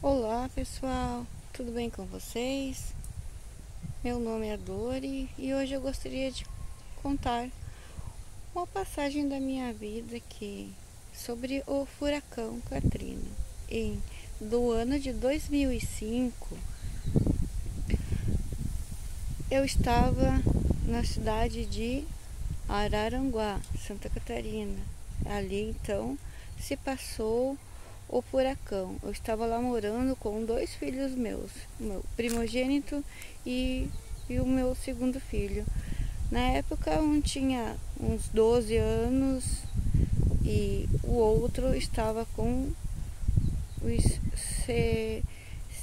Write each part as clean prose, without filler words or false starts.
Olá pessoal, tudo bem com vocês? Meu nome é Dori e hoje eu gostaria de contar uma passagem da minha vida sobre o furacão Katrina. Do ano de 2005, eu estava na cidade de Araranguá, Santa Catarina. Ali então se passou o furacão. Eu estava lá morando com dois filhos meus, meu primogênito e o meu segundo filho. Na época um tinha uns 12 anos e o outro estava com uns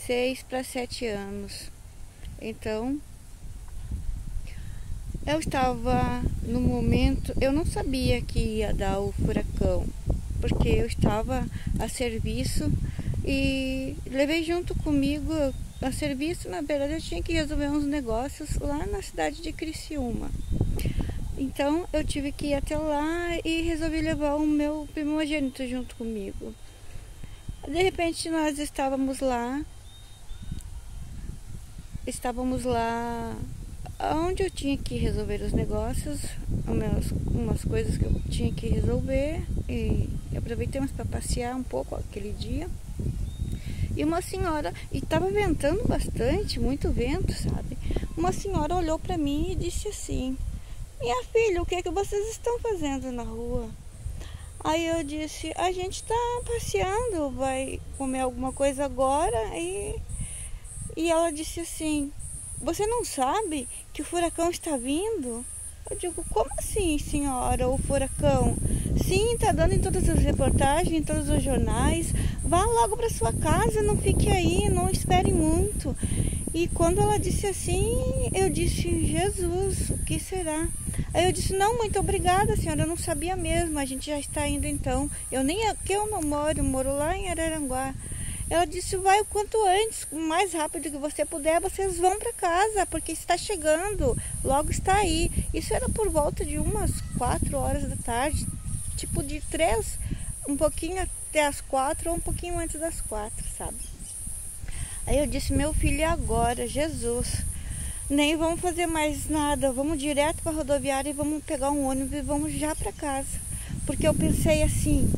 6 para 7 anos. Então eu estava no momento, eu não sabia que ia dar o furacão, porque eu estava a serviço e levei junto comigo a serviço. Na verdade, eu tinha que resolver uns negócios lá na cidade de Criciúma. Então, eu tive que ir até lá e resolvi levar o meu primogênito junto comigo. De repente, nós estávamos lá onde eu tinha que resolver os negócios, umas coisas que eu tinha que resolver, e aproveitamos para passear um pouco aquele dia. E uma senhora, e estava ventando bastante, muito vento, sabe? Uma senhora olhou para mim e disse assim: "Minha filha, o que é que vocês estão fazendo na rua?" Aí eu disse: "A gente está passeando, vai comer alguma coisa agora." E ela disse assim: "Você não sabe que o furacão está vindo?" Eu digo: "Como assim, senhora, o furacão?" "Sim, está dando em todas as reportagens, em todos os jornais. Vá logo para sua casa, não fique aí, não espere muito." E quando ela disse assim, eu disse: "Jesus, o que será?" Aí eu disse: "Não, muito obrigada, senhora, eu não sabia mesmo, a gente já está indo então. Eu não moro lá em Araranguá." Ela disse: "Vai o quanto antes, o mais rápido que você puder, vocês vão para casa, porque está chegando, logo está aí." Isso era por volta de umas 4 horas da tarde, tipo de 3, um pouquinho até as 4 ou um pouquinho antes das 4, sabe? Aí eu disse: "Meu filho, é agora, Jesus, nem vamos fazer mais nada, vamos direto para a rodoviária e vamos pegar um ônibus e vamos já para casa." Porque eu pensei assim,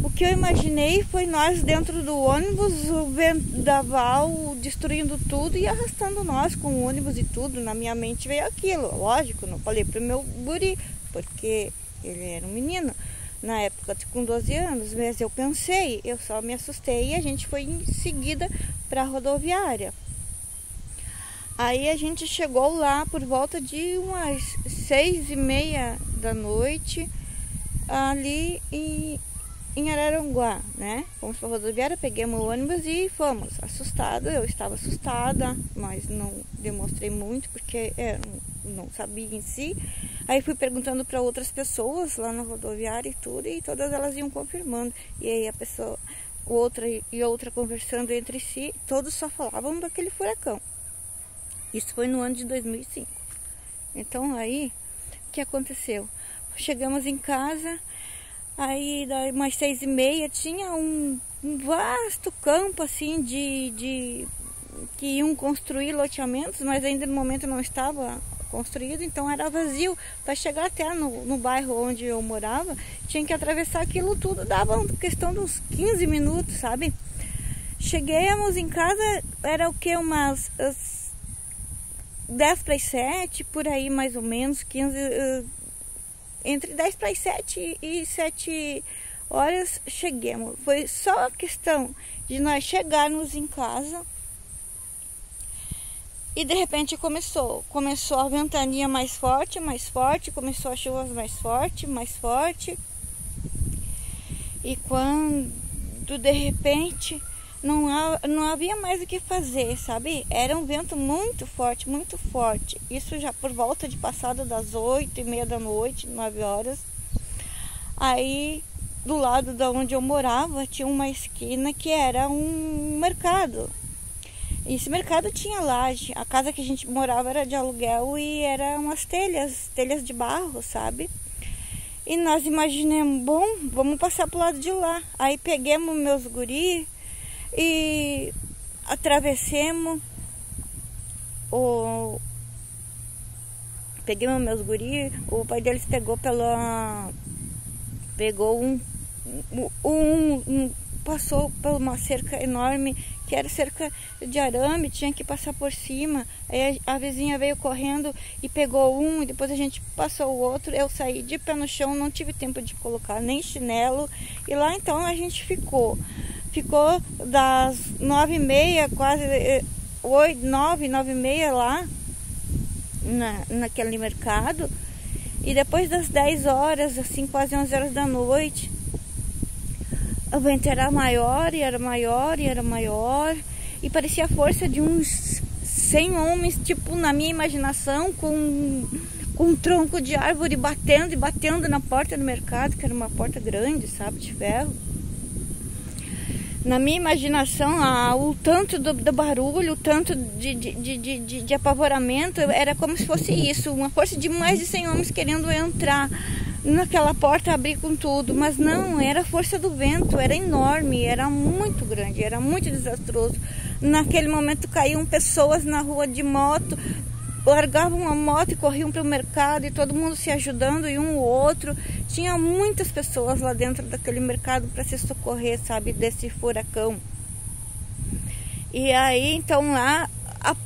o que eu imaginei foi nós dentro do ônibus, o vendaval destruindo tudo e arrastando nós com o ônibus e tudo. Na minha mente veio aquilo. Lógico, não falei pro meu guri, porque ele era um menino, na época com 12 anos, mas eu pensei, eu só me assustei e a gente foi em seguida para a rodoviária. Aí a gente chegou lá por volta de umas 6:30 da noite, ali em Araranguá, né? Fomos para a rodoviária, pegamos o ônibus e fomos. Assustada, eu estava assustada, mas não demonstrei muito porque não sabia em si. Aí fui perguntando para outras pessoas lá na rodoviária e tudo, e todas elas iam confirmando. E aí a pessoa, outra conversando entre si, todos só falavam daquele furacão. Isso foi no ano de 2005. Então aí, o que aconteceu? Chegamos em casa, aí umas 6:30 tinha um vasto campo assim que iam construir loteamentos, mas ainda no momento não estava construído, então era vazio. Para chegar até no bairro onde eu morava, tinha que atravessar aquilo tudo, dava uma questão de uns 15 minutos, sabe? Chegamos em casa, era o que, umas 10 para as 7, por aí mais ou menos, 15, entre 10 para as 7 e 7 horas chegamos. Foi só a questão de nós chegarmos em casa e de repente começou a ventania mais forte, começou a chuva mais forte. E quando de repente não havia mais o que fazer, sabe? Era um vento muito forte, muito forte. Isso já por volta de passada das 8:30 da noite, 9 horas. Aí, do lado da onde eu morava, tinha uma esquina que era um mercado. E esse mercado tinha laje. A casa que a gente morava era de aluguel e era umas telhas de barro, sabe? E nós imaginamos, bom, vamos passar pro lado de lá. Aí peguemos meus guris, e atravessemos peguei meus guris, o pai deles passou por uma cerca enorme, que era cerca de arame, tinha que passar por cima. Aí a vizinha veio correndo e pegou um, e depois a gente passou o outro. Eu saí de pé no chão, não tive tempo de colocar nem chinelo, e lá então a gente ficou das 9h30, quase 9h30 lá naquele mercado, e depois das 10 horas, assim, quase 11 horas da noite, o vento era maior, e era maior, e era maior, e parecia a força de uns 100 homens, tipo, na minha imaginação, com um tronco de árvore batendo e batendo na porta do mercado, que era uma porta grande, sabe, de ferro. Na minha imaginação, o tanto do barulho, o tanto de apavoramento, era como se fosse isso, uma força de mais de 100 homens querendo entrar naquela porta, abrir com tudo. Mas não, era a força do vento, era enorme, era muito grande, era muito desastroso. Naquele momento caíam pessoas na rua de moto, largavam a moto e corriam para o mercado, e todo mundo se ajudando, e um ou outro. Tinha muitas pessoas lá dentro daquele mercado para se socorrer, sabe, desse furacão. E aí então lá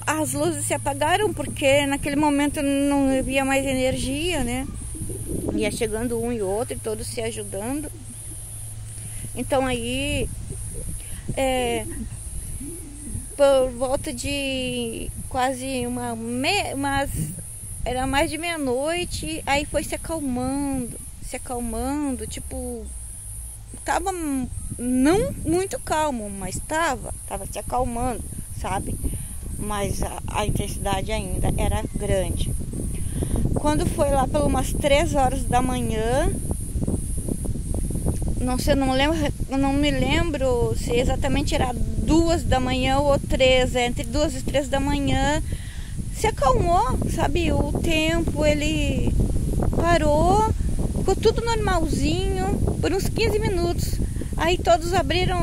as luzes se apagaram, porque naquele momento não havia mais energia, né? Ia chegando um e outro, e todos se ajudando. Então aí por volta de quase era mais de meia-noite, aí foi se acalmando, tipo, tava não muito calmo, mas tava se acalmando, sabe? Mas a intensidade ainda era grande. Quando foi lá pelas umas 3 horas da manhã, não me lembro se exatamente era 2 da manhã ou 3, entre 2 e 3 da manhã, se acalmou, sabe? O tempo, ele parou, ficou tudo normalzinho por uns 15 minutos. Aí todos abriram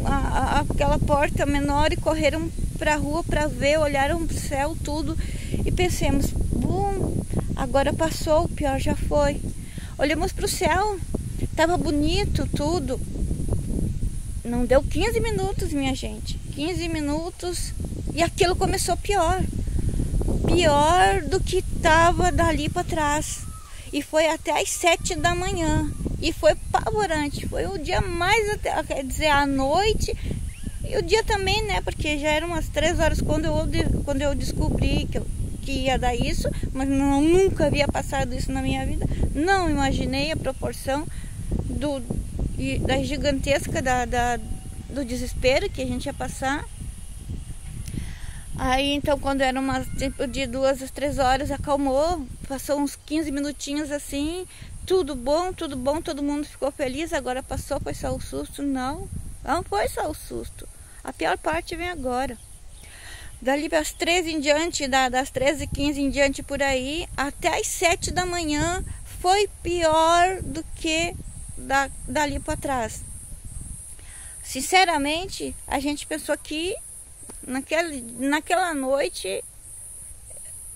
aquela porta menor e correram para a rua para ver, olharam o céu, tudo, e pensamos, bom, agora passou, o pior já foi. Olhamos para o céu, estava bonito tudo. Não deu 15 minutos, minha gente, 15 minutos, e aquilo começou pior do que estava dali para trás. E foi até às 7 da manhã, e foi apavorante. Foi o dia mais, quer dizer, a noite e o dia também, né? Porque já eram umas 3 horas quando eu descobri que ia dar isso, mas nunca havia passado isso na minha vida. Não imaginei a proporção da gigantesca do desespero que a gente ia passar. Aí então, quando era tipo de 2 às 3 horas, acalmou, passou uns 15 minutinhos assim, tudo bom, todo mundo ficou feliz. Agora passou, foi só o susto. Não foi só o susto, a pior parte vem agora. Dali das 13 em diante, das 13h15 em diante por aí, até às 7 da manhã, foi pior do que dali para trás. Sinceramente, a gente pensou que naquela noite,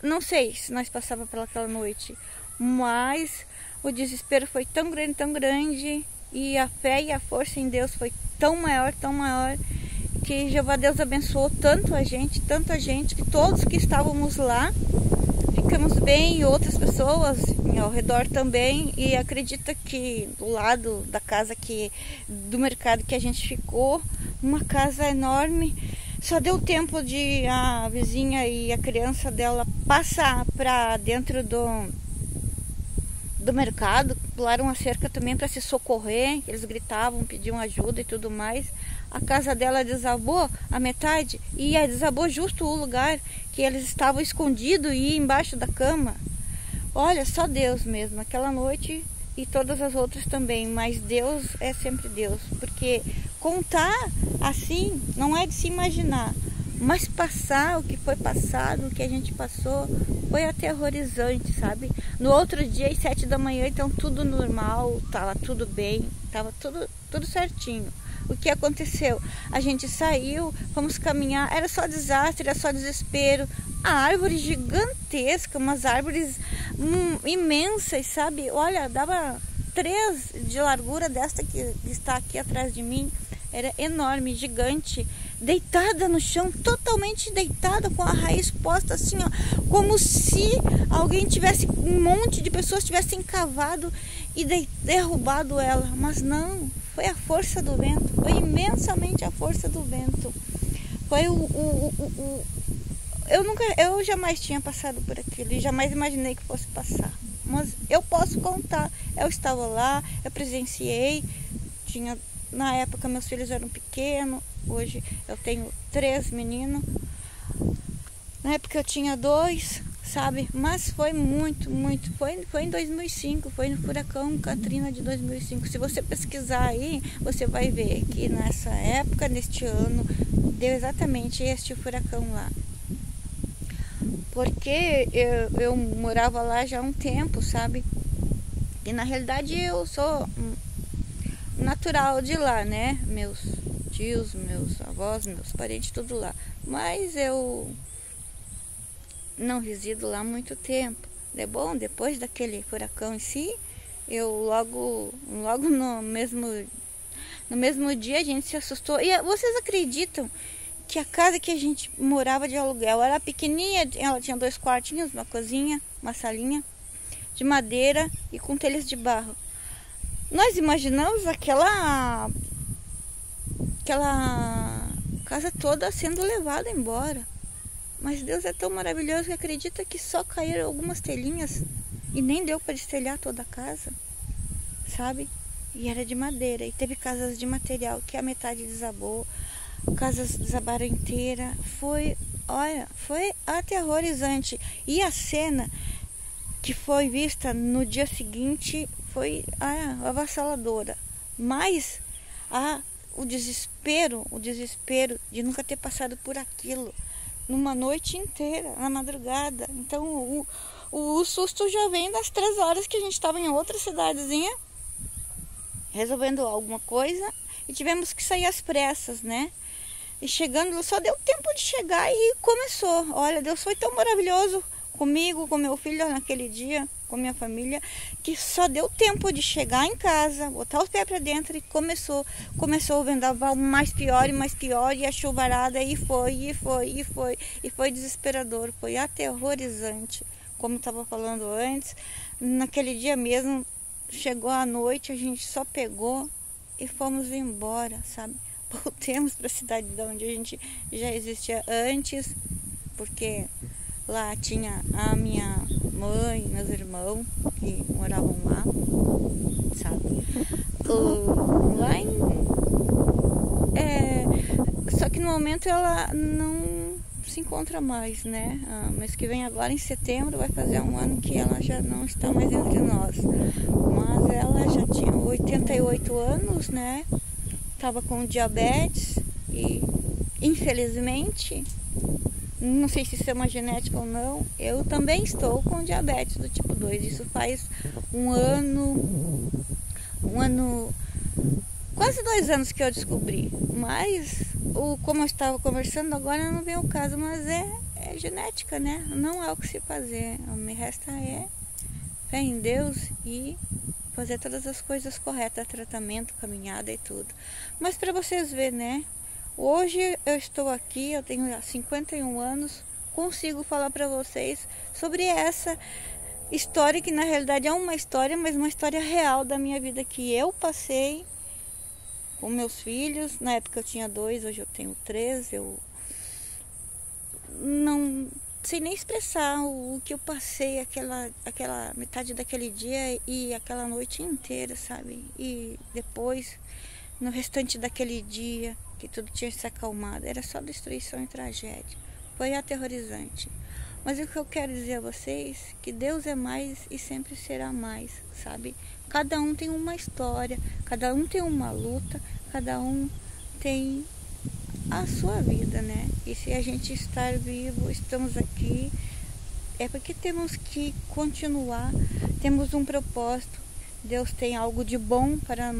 não sei se nós passávamos pelaquela noite, mas o desespero foi tão grande, e a fé e a força em Deus foi tão maior, que Jeová Deus abençoou tanto a gente, que todos que estávamos lá ficamos bem, e outras pessoas ao redor também. E acredita que do lado da casa do mercado que a gente ficou, uma casa enorme, só deu tempo de a vizinha e a criança dela passar para dentro do mercado, pularam a cerca também para se socorrer. Eles gritavam, pediam ajuda e tudo mais. A casa dela desabou a metade, e desabou justo o lugar que eles estavam escondidos, e embaixo da cama. Olha, só Deus mesmo, aquela noite e todas as outras também. Mas Deus é sempre Deus, porque contar assim não é de se imaginar, mas passar o que foi passado, o que a gente passou, foi aterrorizante, sabe? No outro dia, às 7 da manhã, então tudo normal, tava tudo bem, tava tudo certinho. O que aconteceu? A gente saiu, fomos caminhar, era só desastre, era só desespero. A árvore gigantesca, umas árvores imensas, sabe? Olha, dava 3 de largura desta que está aqui atrás de mim. Era enorme, gigante, deitada no chão, totalmente deitada, com a raiz posta assim, ó, como se alguém tivesse, um monte de pessoas tivessem cavado e derrubado ela. Mas não, foi a força do vento, foi imensamente a força do vento. Foi eu jamais tinha passado por aquilo e jamais imaginei que fosse passar. Mas eu posso contar, eu estava lá, eu presenciei, na época meus filhos eram pequenos, hoje eu tenho 3 meninos. Na época eu tinha 2, sabe? Mas foi foi em 2005, foi no furacão Katrina de 2005. Se você pesquisar aí, você vai ver que nessa época, neste ano, deu exatamente este furacão lá. Porque eu morava lá já há um tempo, sabe? E na realidade eu sou natural de lá, né? Meus tios, meus avós, meus parentes, tudo lá. Mas eu não resido lá há muito tempo. É bom, depois daquele furacão em si, eu logo no mesmo dia a gente se assustou. E vocês acreditam que a casa que a gente morava de aluguel era pequenininha, ela tinha 2 quartinhos, uma cozinha, uma salinha de madeira e com telhas de barro. Nós imaginamos aquela casa toda sendo levada embora. Mas Deus é tão maravilhoso que acredita que só caíram algumas telhinhas e nem deu para destelhar toda a casa, sabe? E era de madeira. E teve casas de material que a metade desabou, casas desabaram inteira. Foi aterrorizante. E a cena que foi vista no dia seguinte foi avassaladora. Mas o desespero de nunca ter passado por aquilo numa noite inteira, na madrugada. Então o susto já vem das 3 horas que a gente estava em outra cidadezinha resolvendo alguma coisa e tivemos que sair às pressas, né? E chegando, só deu tempo de chegar e começou. Olha, Deus foi tão maravilhoso comigo, com meu filho naquele dia, com minha família, que só deu tempo de chegar em casa, botar os pés para dentro e começou o vendaval mais pior e a chuvarada e foi desesperador, foi aterrorizante, como estava falando antes. Naquele dia mesmo, chegou a noite, a gente só pegou e fomos embora, sabe? Voltemos para a cidade de onde a gente já existia antes, porque lá tinha a minha mãe, meus irmãos que moravam lá, sabe? Só que no momento ela não se encontra mais, né? Mês que vem agora, em setembro, vai fazer um ano que ela já não está mais entre nós. Mas ela já tinha 88 anos, né? Estava com diabetes e, infelizmente, não sei se isso é uma genética ou não, eu também estou com diabetes do tipo 2. Isso faz um ano, quase 2 anos que eu descobri. Mas, como eu estava conversando, agora não vem o caso, mas é genética, né? Não há o que se fazer. Me resta fé em Deus e fazer todas as coisas corretas, tratamento, caminhada e tudo. Mas para vocês verem, né? Hoje eu estou aqui, eu tenho 51 anos, consigo falar para vocês sobre essa história que na realidade é uma história, mas uma história real da minha vida que eu passei com meus filhos. Na época eu tinha 2, hoje eu tenho 3. Eu não sei nem expressar o que eu passei aquela metade daquele dia e aquela noite inteira, sabe? E depois, no restante daquele dia, que tudo tinha se acalmado, era só destruição e tragédia. Foi aterrorizante. Mas o que eu quero dizer a vocês, que Deus é mais e sempre será mais, sabe? Cada um tem uma história, cada um tem uma luta, cada um tem a sua vida, né? E se a gente estar vivo, estamos aqui, é porque temos que continuar, temos um propósito. Deus tem algo de bom para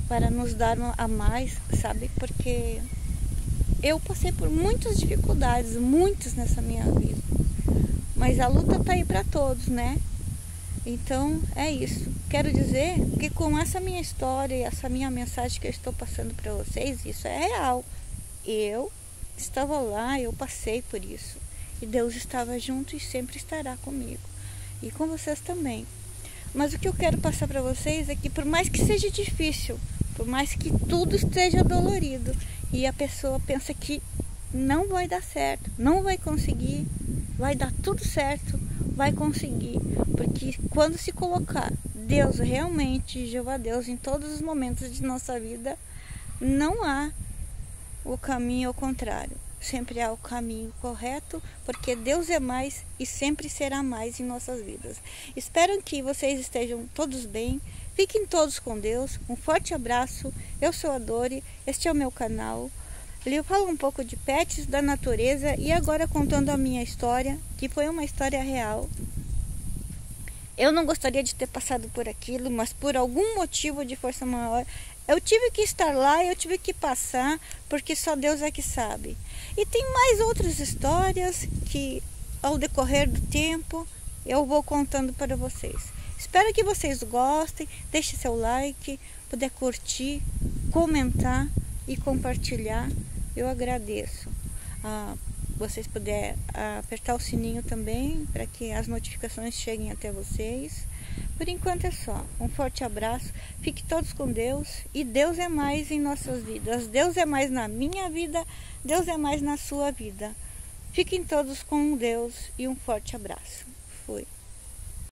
para nos dar a mais, sabe? Porque eu passei por muitas dificuldades, muitas nessa minha vida. Mas a luta tá aí para todos, né? Então é isso. Quero dizer que com essa minha história e essa minha mensagem que eu estou passando para vocês, isso é real. Eu estava lá, eu passei por isso. E Deus estava junto e sempre estará comigo. E com vocês também. Mas o que eu quero passar para vocês é que por mais que seja difícil, por mais que tudo esteja dolorido e a pessoa pensa que não vai dar certo, não vai conseguir, vai dar tudo certo, vai conseguir. Porque quando se colocar Deus realmente, Jeová Deus, em todos os momentos de nossa vida, não há o caminho ao contrário. Sempre há o caminho correto, porque Deus é mais e sempre será mais em nossas vidas. Espero que vocês estejam todos bem. Fiquem todos com Deus. Um forte abraço. Eu sou a Dori. Este é o meu canal. Eu falo um pouco de pets, da natureza e agora contando a minha história, que foi uma história real. Eu não gostaria de ter passado por aquilo, mas por algum motivo de força maior, eu tive que estar lá, eu tive que passar, porque só Deus é que sabe. E tem mais outras histórias que, ao decorrer do tempo, eu vou contando para vocês. Espero que vocês gostem, deixe seu like, puder curtir, comentar e compartilhar. Eu agradeço. Vocês puderem apertar o sininho também, para que as notificações cheguem até vocês. Por enquanto é só. Um forte abraço. Fique todos com Deus. E Deus é mais em nossas vidas. Deus é mais na minha vida. Deus é mais na sua vida. Fiquem todos com Deus e um forte abraço. Fui.